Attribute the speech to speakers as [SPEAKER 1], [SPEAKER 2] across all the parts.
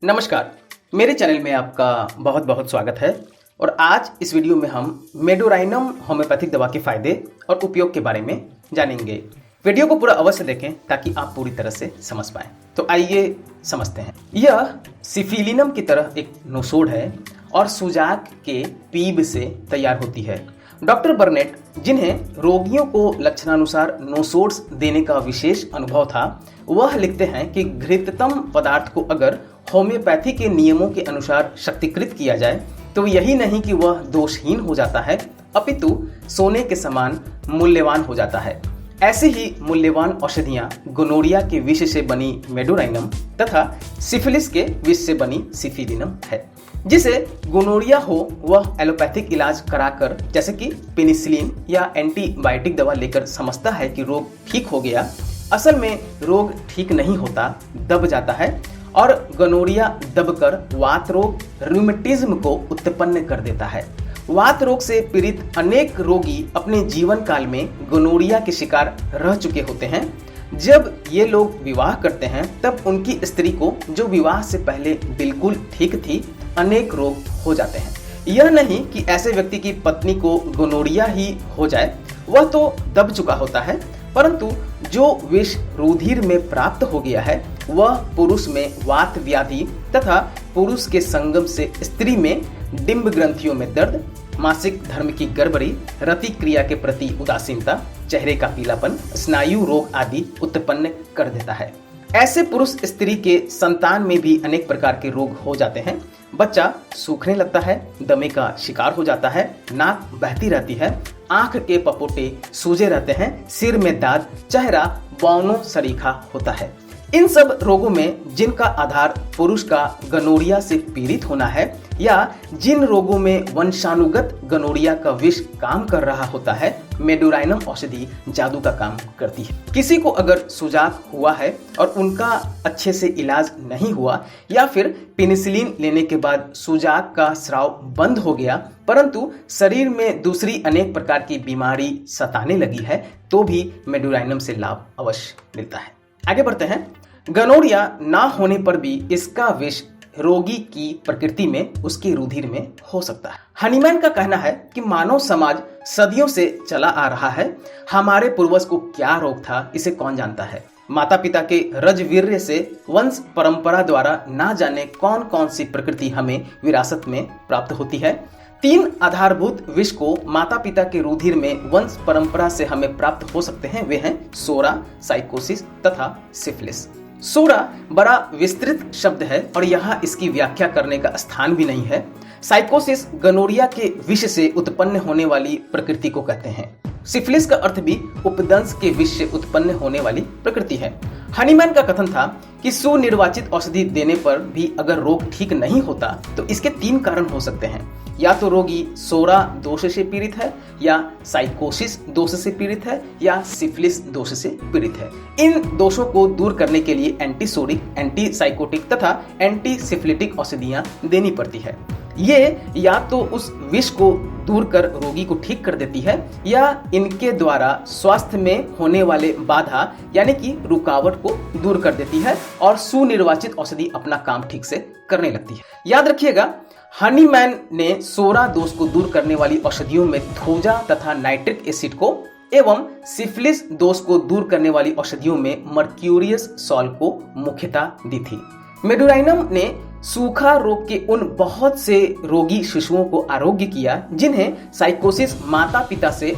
[SPEAKER 1] नमस्कार, मेरे चैनल में आपका बहुत बहुत स्वागत है। और आज इस वीडियो में हम मेडोराइनम होम्योपैथिक दवा के फायदे और उपयोग के बारे में जानेंगे। वीडियो को पूरा अवश्य देखें ताकि आप पूरी तरह से समझ पाएं। तो आइए समझते हैं। यह सिफिलिनम की तरह एक नोसोड है और सुजाक के पीप से तैयार होती है। डॉक्टर बर्नेट, जिन्हें रोगियों को लक्षणानुसार नोसोड्स देने का विशेष अनुभव था, वह लिखते हैं कि घृततम पदार्थ को अगर होम्योपैथी के नियमों के अनुसार शक्तिकृत किया जाए तो यही नहीं कि वह दोषहीन हो जाता है, अपितु सोने के समान मूल्यवान हो जाता है। ऐसी ही मूल्यवान औषधियां गोनोरिया के विष से बनी मेडोराइनम तथा सिफिलिस के विष से बनी सिफिलिनम है। जिसे गोनोरिया हो वह एलोपैथिक इलाज कराकर, जैसे कि पेनिसिलिन या एंटीबायोटिक दवा लेकर समझता है कि रोग ठीक हो गया। असल में रोग ठीक नहीं होता, दब जाता है और गोनोरिया दबकर वात रोग, रूमेटिज्म को उत्पन्न कर देता है। वात रोग से पीड़ित अनेक रोगी अपने जीवन काल में गोनोरिया के शिकार रह चुके होते हैं। जब ये लोग विवाह करते हैं तब उनकी स्त्री को, जो विवाह से पहले बिल्कुल ठीक थी, अनेक रोग हो जाते हैं। यह नहीं कि ऐसे व्यक्ति की पत्नी को गोनोरिया ही हो जाए, वह तो दब चुका होता है, परंतु जो विष रुधिर में प्राप्त हो गया है वह पुरुष में वात व्याधि तथा पुरुष के संगम से स्त्री में डिंब ग्रंथियों में दर्द, मासिक धर्म की गड़बड़ी, रति क्रिया के प्रति उदासीनता, चेहरे का पीलापन, स्नायु रोग आदि उत्पन्न कर देता है। ऐसे पुरुष स्त्री के संतान में भी अनेक प्रकार के रोग हो जाते हैं। बच्चा सूखने लगता है, दमे का शिकार हो जाता है, नाक बहती रहती है, आंख के पपोटे सूजे रहते हैं, सिर में दाद, चेहरा बौनों सरीखा होता है। इन सब रोगों में जिनका आधार पुरुष का गोनोरिया से पीड़ित होना है या जिन रोगों में वंशानुगत गोनोरिया का विष काम कर रहा होता है, मेडोराइनम औषधि जादू का काम करती है। किसी को अगर सुजाक हुआ है और उनका अच्छे से इलाज नहीं हुआ या फिर पेनिसिलिन लेने के बाद सुजाक का स्राव बंद हो गया, परंतु शरीर में दूसरी अनेक प्रकार की बीमारी सताने लगी है, तो भी मेडोराइनम से लाभ अवश्य मिलता है। आगे बढ़ते हैं। गोनोरिया ना होने पर भी इसका विष रोगी की प्रकृति में, उसके रुधिर में हो सकता है। हनीमैन का कहना है कि मानव समाज सदियों से चला आ रहा है। हमारे पूर्वज को क्या रोग था, इसे कौन जानता है। माता पिता के रजवीर्य से वंश परंपरा द्वारा ना जाने कौन कौन सी प्रकृति हमें विरासत में प्राप्त होती है। 3 आधारभूत विष को माता पिता के रुधिर में वंश परंपरा से हमें प्राप्त हो सकते हैं। वे हैं सोरा, साइकोसिस तथा सिफिलिस। सोरा बड़ा विस्तृत शब्द है और यहाँ इसकी व्याख्या करने का स्थान भी नहीं है। साइकोसिस गोनोरिया के विष से उत्पन्न होने वाली प्रकृति को कहते हैं। सिफिलिस का अर्थ भी उपदंश के विष से उत्पन्न होने वाली प्रकृति है। हनीमैन का कथन था कि सुनिर्वाचित औषधि देने पर भी अगर रोग ठीक नहीं होता तो इसके 3 कारण हो सकते हैं। या तो रोगी सोरा दोष से पीड़ित है, या साइकोसिस दोष से पीड़ित है, या सिफिलिस दोष से पीड़ित है। इन दोषों को दूर करने के लिए एंटीसोरिक, एंटीसाइकोटिक तथा एंटीसिफिलिटिक औषधियां देनी पड़ती है। ये या तो उस विष को दूर कर रोगी को ठीक कर देती है या इनके द्वारा स्वास्थ्य में होने वाले बाधा यानी कि रुकावट को दूर कर देती है और सुनिर्वाचित औषधि अपना काम ठीक से करने लगती है। याद रखिएगा, हनीमैन ने सोरा दोष को दूर करने वाली औषधियों में थोजा तथा नाइट्रिक एसिड को एवं सिफिलिस दोष को दूर करने वाली औषधियों में मर्क्यूरियस सॉल्ट को मुख्यता दी थी। मेडोराइनम ने सूखा रोग के उन बहुत से रोगी शिशुओं को आरोग्य किया जिन्हें साइकोसिस माता पिता से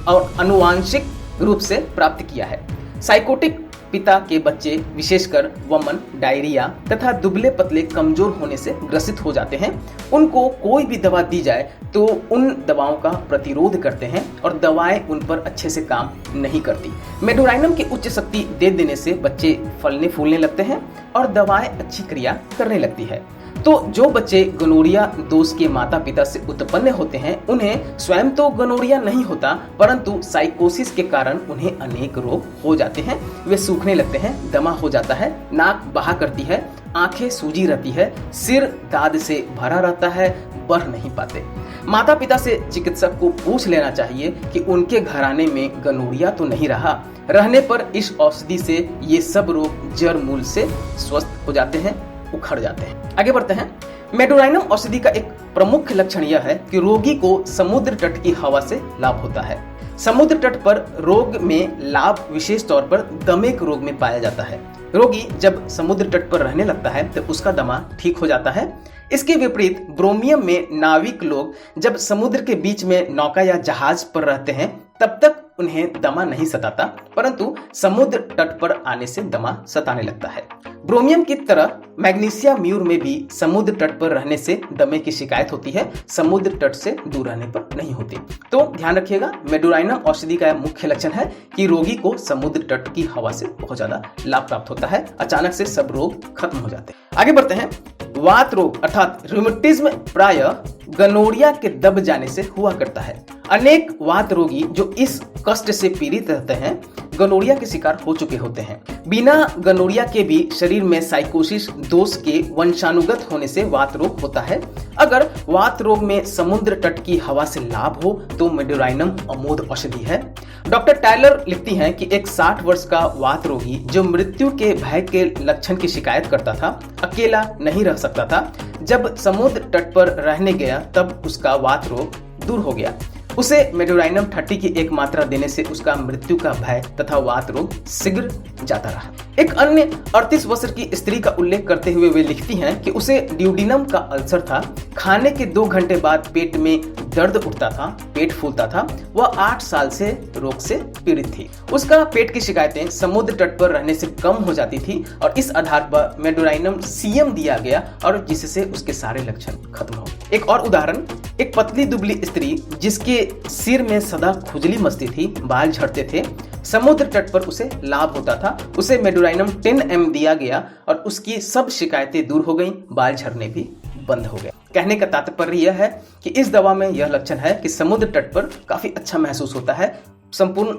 [SPEAKER 1] और आनुवांशिक रूप से प्राप्त किया है। साइकोटिक पिता के बच्चे विशेषकर वमन, डायरिया तथा दुबले पतले कमजोर होने से ग्रसित हो जाते हैं। उनको कोई भी दवा दी जाए तो उन दवाओं का प्रतिरोध करते हैं और दवाएं उन पर अच्छे से काम नहीं करती। मेडोराइनम की उच्च शक्ति दे देने से बच्चे फलने फूलने लगते हैं और दवाएं अच्छी क्रिया करने लगती है। तो जो बच्चे गोनोरिया दोष के माता पिता से उत्पन्न होते हैं उन्हें स्वयं तो गोनोरिया नहीं होता, परंतु साइकोसिस के कारण उन्हें अनेक रोग हो जाते हैं। वे सूखने लगते हैं, दमा हो जाता है, नाक बहा करती है, आंखें सूजी रहती है, सिर दाद से भरा रहता है, बढ़ नहीं पाते। माता पिता से चिकित्सक को पूछ लेना चाहिए कि उनके घराने में गोनोरिया तो नहीं रहा। रहने पर इस औषधि से ये सब रोग जड़ मूल से स्वस्थ हो जाते हैं। उखड़ जाते हैं। आगे बढ़ते हैं। मेडोराइनम औषधि का एक प्रमुख लक्षण यह है कि रोगी को समुद्र तट की हवा से लाभ होता है। समुद्र तट पर रोग में लाभ विशेष तौर पर दमे के रोग में पाया जाता है। रोगी जब समुद्र तट पर रहने लगता है तो उसका दमा ठीक हो जाता है। इसके विपरीत ब्रोमियम में नाविक लोग जब समुद्र के बीच में नौका या जहाज पर रहते हैं तब तक उन्हें दमा नहीं सताता, परंतु समुद्र तट पर आने से दमा सताने लगता है। ब्रोमियम की तरह मैग्नीशिया म्यूर में भी समुद्र तट पर रहने से दमे की शिकायत होती है, समुद्र तट से दूर रहने पर नहीं होती। तो ध्यान रखिएगा, मेडोराइनम औषधि का मुख्य लक्षण है कि रोगी को समुद्र तट की हवा से बहुत ज्यादा लाभ प्राप्त होता है। अचानक से सब रोग खत्म हो जाते हैं। आगे बढ़ते हैं। वात रोग अर्थात रूमेटिज्म प्रायः गनोरिया के दब जाने से हुआ करता है। अनेक वात रोगी जो इस कष्ट से पीड़ित रहते हैं गनोरिया के शिकार हो चुके होते हैं। बिना गनोरिया के भी शरीर में साइकोसिस दोष के वंशानुगत होने से वात रोग होता है। अगर वात रोग में समुद्र तट की हवा से लाभ हो तो मेडोराइनम अमोघ औषधि है। डॉक्टर टायलर लिखती हैं कि एक 60 वर्ष का वात रोगी जो मृत्यु के भय के लक्षण की शिकायत करता था, अकेला नहीं रह सकता था, जब समुद्र तट पर रहने गया तब उसका वात रोग दूर हो गया। उसे मेडोराइनम 30 की एक मात्रा देने से उसका मृत्यु का भय तथा वात रोग शीघ्र जाता रहा। एक अन्य 38 वर्ष की स्त्री का उल्लेख करते हुए वे लिखती हैं कि उसे ड्यूडिनम का अल्सर था। खाने के 2 घंटे बाद पेट में दर्द उठता था, पेट फूलता था। वह 8 साल से रोग से पीड़ित थी। उसका पेट की शिकायतें समुद्र तट पर रहने से कम हो जाती थी और इस आधार पर मेडोराइनम सीएम दिया गया और जिससे उसके सारे लक्षण खत्म हो गए। एक और उदाहरण, एक पतली दुबली स्त्री जिसके सिर में सदा खुजली मचती थी, बाल झड़ते थे, समुद्र तट पर उसे लाभ होता था। उसे मेडोराइनम 10 mg दिया गया और उसकी सब शिकायतें दूर हो गईं, बाल झड़ने भी बंद हो गए। कहने का तात्पर्य यह है कि इस दवा में यह लक्षण है कि समुद्र तट पर काफी अच्छा महसूस होता है, संपूर्ण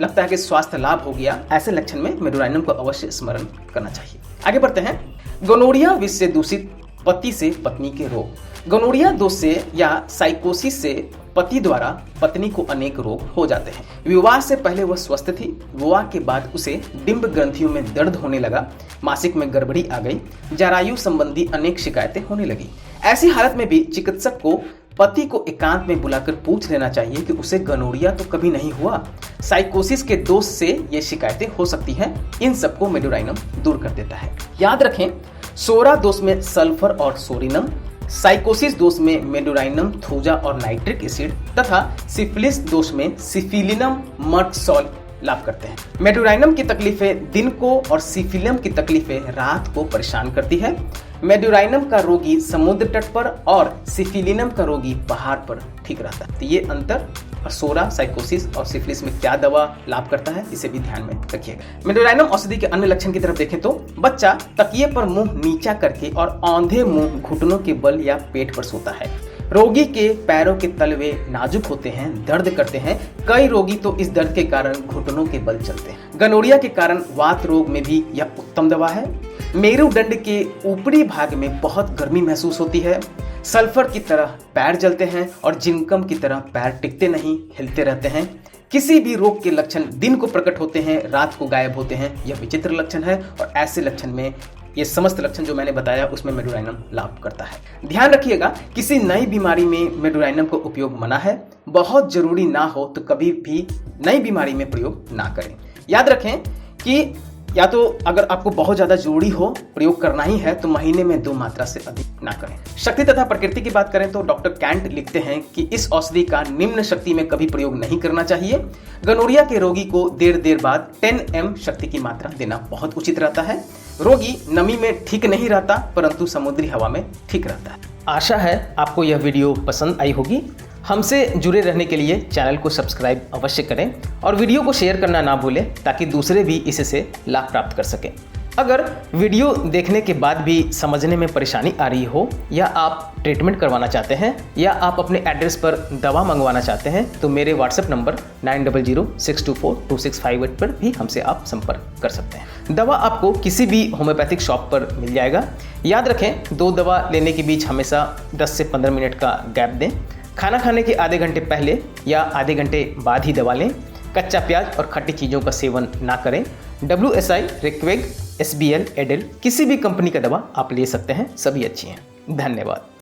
[SPEAKER 1] लगता है कि स्वास्थ्य लाभ हो गया। ऐसे लक्षण में मेडोराइनम को अवश्य स्मरण करना चाहिए। आगे बढ़ते हैं। गोनोरिया विष से दूषित पति से पत्नी के रोग। गोनोरिया दोष से या साइकोसिस से पति द्वारा पत्नी को अनेक रोग हो जाते हैं। विवाह से पहले वह स्वस्थ थी, विवाह के बाद उसे डिंब ग्रंथियों में दर्द होने लगा, मासिक में गड़बड़ी आ गई, जरायु संबंधी अनेक शिकायतें होने लगी। ऐसी हालत में भी चिकित्सक को पति को एकांत में बुलाकर पूछ लेना चाहिए कि उसे गनोरिया तो कभी नहीं हुआ। साइकोसिस के दोष से ये शिकायतें हो सकती हैं। इन सबको मेडोराइनम दूर कर देता है। याद रखें, सोरा दोष में सल्फर और सोरिनम, साइकोसिस दोष में मेडोराइनम थूजा और नाइट्रिक एसिड तथा सिफिलिस दोष में सिफिलिनम मर्कसोल लाभ करते हैं। मेडोराइनम की तकलीफें दिन को और सिफिलिनम की तकलीफें रात को परेशान करती है। मेडोराइनम का रोगी समुद्र तट पर और सिफिलिनम का रोगी पहाड़ पर ठीक रहता है। तो ये अंतर सोरा, साइकोसिस और सिफिलिस में क्या दवा लाभ करता है, इसे भी ध्यान में रखिएगा। मेडोराइनम औषधि के अन्य लक्षण की तरफ देखें तो बच्चा तकिए पर मुंह नीचा करके और औंधे मुंह घुटनों के बल या पेट पर सोता है। रोगी के पैरों के तलवे नाजुक होते हैं, दर्द करते हैं। कई रोगी तो इस दर्द के कारण घुटनों के बल चलते हैं। गनोरिया के कारण वात रोग में भी यह उत्तम दवा है। मेरुदंड के ऊपरी भाग में बहुत गर्मी महसूस होती है। सल्फर की तरह पैर जलते हैं और जिंकम की तरह पैर टिकते नहीं, हिलते रहते हैं। किसी भी रोग के लक्षण दिन को प्रकट होते हैं, रात को गायब होते हैं। यह विचित्र लक्षण है और ऐसे लक्षण में ये समस्त लक्षण जो मैंने बताया उसमें मेडोराइनम लाभ करता है। ध्यान रखिएगा, किसी नई बीमारी में मेडोराइनम का उपयोग मना है। बहुत जरूरी ना हो तो कभी भी नई बीमारी में प्रयोग ना करें। याद रखें कि या तो अगर आपको बहुत ज्यादा जरूरी हो, प्रयोग करना ही है, तो महीने में 2 मात्रा से अधिक ना करें। शक्ति तथा प्रकृति की बात करें तो डॉक्टर कैंट लिखते हैं कि इस औषधि का निम्न शक्ति में कभी प्रयोग नहीं करना चाहिए। गनोरिया के रोगी को देर बाद 10 mg शक्ति की मात्रा देना बहुत उचित रहता है। रोगी नमी में ठीक नहीं रहता परंतु समुद्री हवा में ठीक रहता है। आशा है आपको यह वीडियो पसंद आई होगी। हमसे जुड़े रहने के लिए चैनल को सब्सक्राइब अवश्य करें और वीडियो को शेयर करना ना भूलें ताकि दूसरे भी इससे लाभ प्राप्त कर सकें। अगर वीडियो देखने के बाद भी समझने में परेशानी आ रही हो या आप ट्रीटमेंट करवाना चाहते हैं या आप अपने एड्रेस पर दवा मंगवाना चाहते हैं तो मेरे व्हाट्सएप नंबर 9006242658 पर भी हमसे आप संपर्क कर सकते हैं। दवा आपको किसी भी होम्योपैथिक शॉप पर मिल जाएगा। याद रखें, 2 दवा लेने के बीच हमेशा 10 से 15 मिनट का गैप दें। खाना खाने के आधे घंटे पहले या आधे घंटे बाद ही दवा लें। कच्चा प्याज और खट्टी चीज़ों का सेवन ना करें। WSI, रिक्वेग, SBL, एडेल किसी भी कंपनी का दवा आप ले सकते हैं, सभी अच्छी हैं। धन्यवाद।